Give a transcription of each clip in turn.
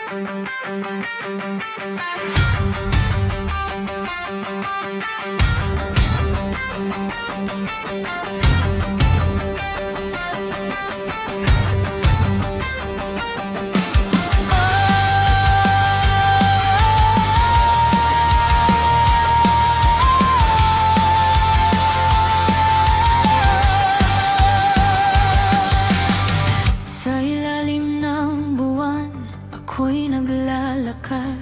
Sa ilalim ng buwan, ako'y naglalakad.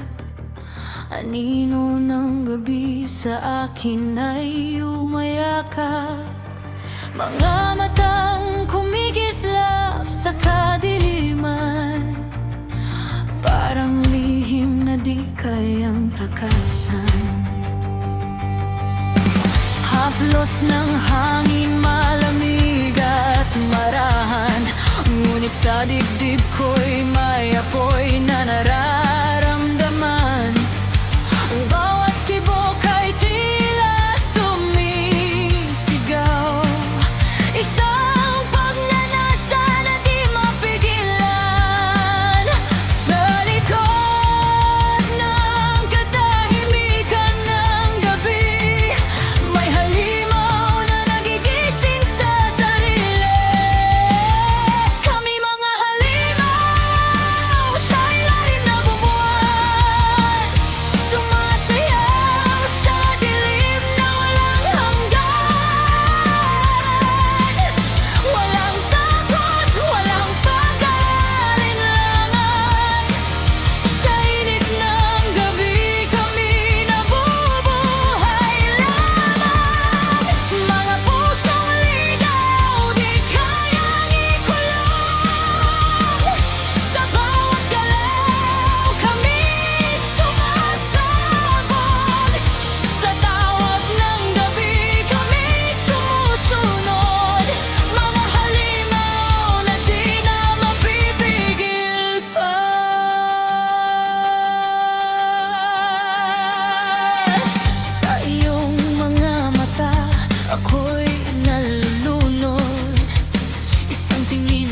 Anino ng gabi sa akin ay umayakap. Mga matang kumikislap sa kadiliman, parang lihim na di kayang takasan. Haplos ng hangin, malamig at marahan, ngunit sa dibdib ko'y may apoy na nararamdaman. Ang bawat tibok ay tila sumisigaw, isang pagnanasa na di mapigilan. Sa likod ng katahimikan ng gabi, may halimaw na nagigising sa sarili. Kami mga halimaw sa ilalim ng buwan, sumasayaw sa dilim na walang hanggan. Walang takot, walang pag-aalinlangan. Sa init ng gabi kami nabubuhay lamang. Mga pusong ligaw, di kayang ikulong. Sa bawat galaw kami sumasabog. Sa tawag ng gabi kami sumusunod. Mga halimaw na di na mapipigil pa. Sa iyong mga mata, ako'y nalulunod. Isang tingin